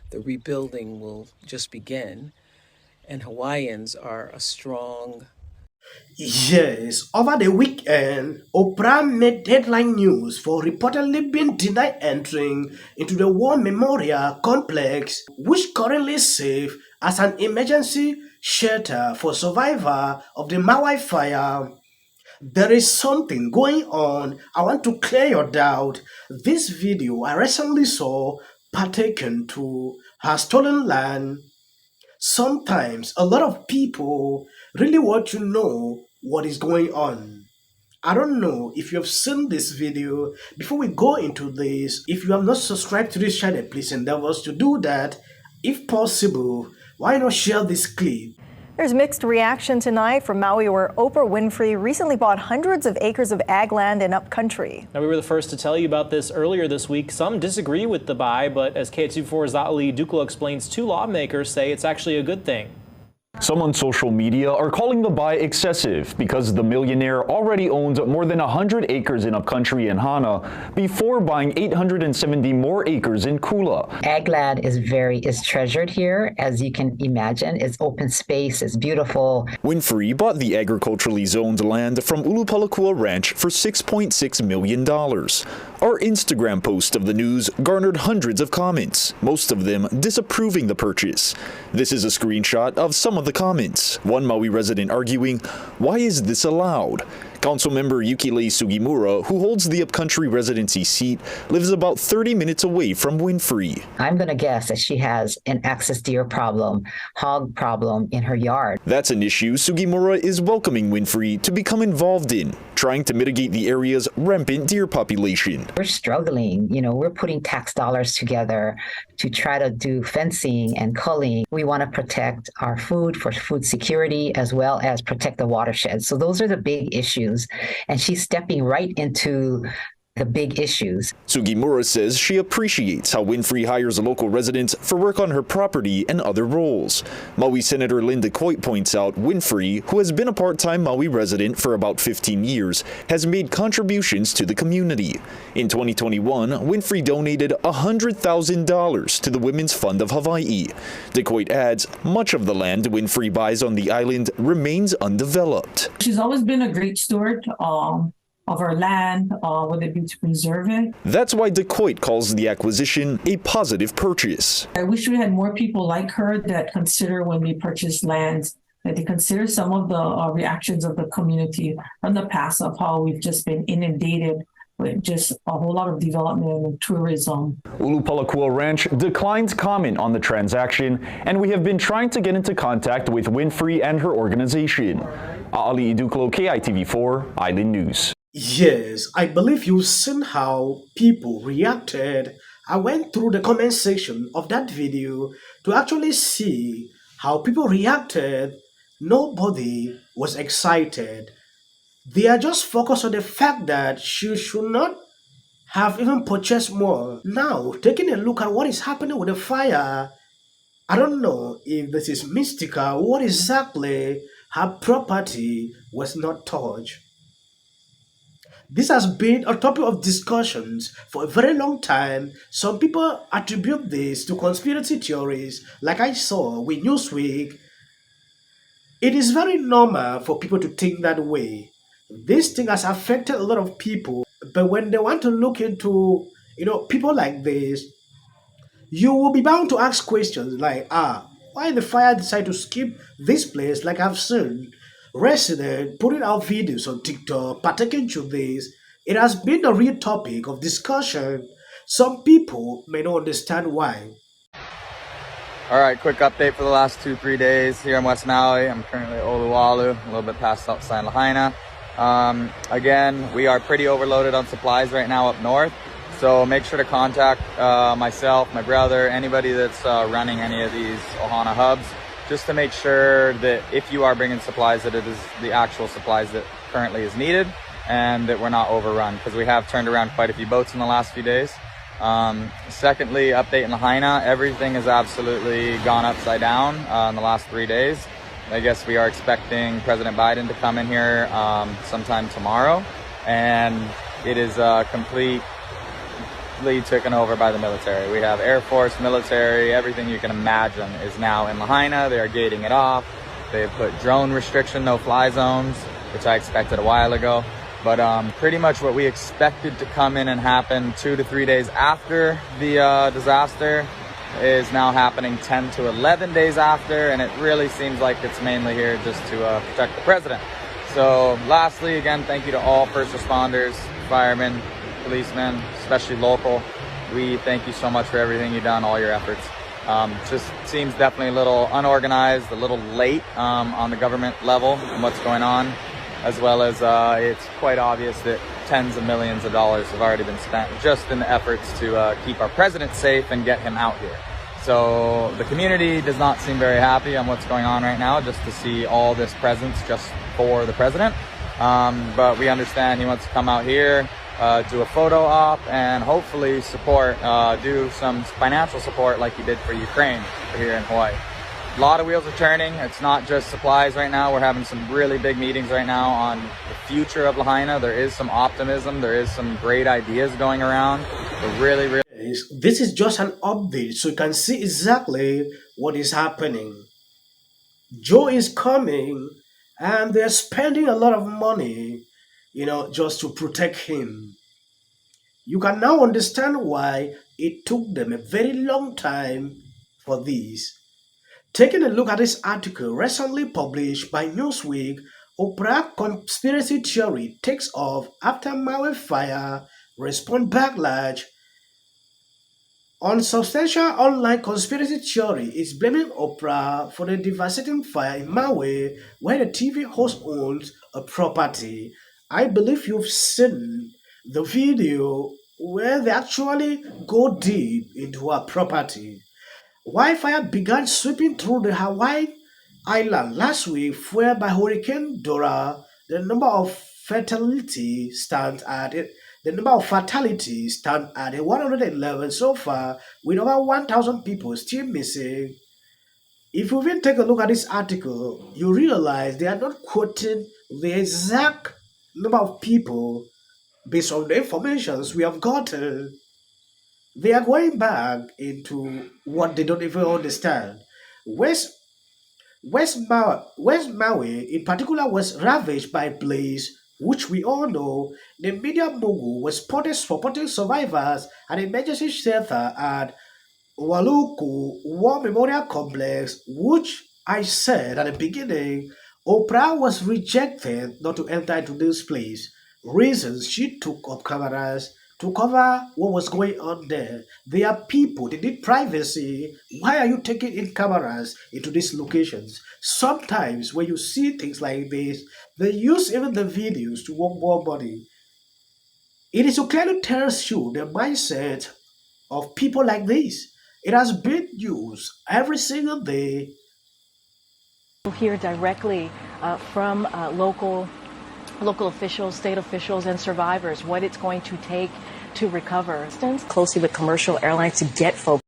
the rebuilding will just begin. And Hawaiians are a strong. Yes, over the weekend, Oprah made headline news for reportedly being denied entering into the War Memorial Complex, which currently serves as an emergency shelter for survivors of the Maui fire. There is something going on. I want to clear your doubt. This video I recently saw partaken to her stolen land. Sometimes a lot of people really want to know what is going on. I don't know if you have seen this video. Before we go into this, if you have not subscribed to this channel, please endeavor us to do that. If possible, why not share this clip? There's mixed reaction tonight from Maui, where Oprah Winfrey recently bought hundreds of acres of ag land in upcountry. Now, we were the first to tell you about this earlier this week. Some disagree with the buy, but as KT4's Ali Duklo explains, two lawmakers say it's actually a good thing. Some on social media are calling the buy excessive because the millionaire already owns more than 100 acres in upcountry in Hana before buying 870 more acres in Kula. Ag land is treasured here, as you can imagine. It's open space, it's beautiful. Winfrey bought the agriculturally zoned land from Ulupalakua Ranch for $6.6 million. Our Instagram post of the news garnered hundreds of comments, most of them disapproving the purchase. This is a screenshot of some of the comments. One Maui resident arguing, "Why is this allowed?" Councilmember Yukile Sugimura, who holds the upcountry residency seat, lives about 30 minutes away from Winfrey. I'm going to guess that she has an access deer problem, hog problem in her yard. That's an issue Sugimura is welcoming Winfrey to become involved in, trying to mitigate the area's rampant deer population. We're struggling. We're putting tax dollars together to try to do fencing and culling. We want to protect our food for food security as well as protect the watershed. So those are the big issues. And she's stepping right into the big issues. Sugimura says she appreciates how Winfrey hires local residents for work on her property and other roles. Maui Senator Linda Coit points out Winfrey, who has been a part-time Maui resident for about 15 years, has made contributions to the community. In 2021, Winfrey donated $100,000 to the Women's Fund of Hawaii. DeCoit adds, much of the land Winfrey buys on the island remains undeveloped. She's always been a great steward of our land, whether it be to preserve it. That's why DeCoit calls the acquisition a positive purchase. I wish we had more people like her that consider when we purchase lands, that they consider some of the reactions of the community from the past of how we've just been inundated with just a whole lot of development and tourism. Ulupalakua Ranch declines comment on the transaction, and we have been trying to get into contact with Winfrey and her organization. Ali Iduklo, KITV4, Island News. Yes, I believe you've seen how people reacted. I went through the comment section of that video to actually see how people reacted. Nobody was excited. They are just focused on the fact that she should not have even purchased more. Now, taking a look at what is happening with the fire, I don't know if this is mystical, what exactly her property was not touched. This has been a topic of discussions for a very long time. Some people attribute this to conspiracy theories, like I saw with Newsweek. It is very normal for people to think that way. This thing has affected a lot of people, but when they want to look into, people like this, you will be bound to ask questions like, why the fire decided to skip this place like I've seen resident putting out videos on TikTok pertaining to this. It has been a real topic of discussion. Some people may not understand why. All right, quick update for the last 2-3 days here in West Maui. I'm currently at Oluwalu, a little bit past outside Lahaina. Again, we are pretty overloaded on supplies right now up north. So make sure to contact myself, my brother, anybody that's running any of these Ohana hubs, just to make sure that if you are bringing supplies, that it is the actual supplies that currently is needed and that we're not overrun, because we have turned around quite a few boats in the last few days. Secondly, update in Lahaina, everything has absolutely gone upside down in the last 3 days. I guess we are expecting President Biden to come in here sometime tomorrow, and it is a complete completely taken over by the military. We have Air Force, military, everything you can imagine is now in Lahaina. They are gating it off. They've put drone restriction, no fly zones, which I expected a while ago. But pretty much what we expected to come in and happen 2 to 3 days after the disaster is now happening 10 to 11 days after, and it really seems like it's mainly here just to protect the president. So lastly, again, thank you to all first responders, firemen, policemen, especially local. We thank you so much for everything you've done, all your efforts. Just seems definitely a little unorganized, a little late on the government level and what's going on, as well as it's quite obvious that tens of millions of dollars have already been spent just in the efforts to keep our president safe and get him out here. So the community does not seem very happy on what's going on right now, just to see all this presence just for the president. But we understand he wants to come out here, do a photo op, and hopefully support, do some financial support like he did for Ukraine here in Hawaii. A lot of wheels are turning. It's not just supplies right now. We're having some really big meetings right now on the future of Lahaina. There is some optimism. There is some great ideas going around. We're really This is just an update so you can see exactly what is happening. Joe is coming and they're spending a lot of money, just to protect him. You can now understand why it took them a very long time for this. Taking a look at this article recently published by Newsweek, Oprah conspiracy theory takes off after Maui fire response backlash. Unsubstantial online conspiracy theory is blaming Oprah for the devastating fire in Maui, where the TV host owns a property. I believe you've seen the video where they actually go deep into her property. Wildfire began sweeping through the Hawaii island last week, fueled by Hurricane Dora. The number of fatalities stand at 111 so far, with over 1,000 people still missing. If you even take a look at this article, you realize they are not quoting the exact number of people based on the information we have gotten. They are going back into what they don't even understand. West Maui, in particular, was ravaged by blaze, which we all know. The media mogul was spotted supporting survivors at an emergency shelter at Waluku War Memorial Complex, which I said at the beginning, Oprah was rejected not to enter into this place. Reasons she took up cameras to cover what was going on there. They are people, they need privacy. Why are you taking in cameras into these locations? Sometimes when you see things like this, they use even the videos to want more money. It is to clearly tell you the mindset of people like this. It has been used every single day. We'll hear directly from local officials, state officials, and survivors what it's going to take to recover. Closely with commercial airlines to get folks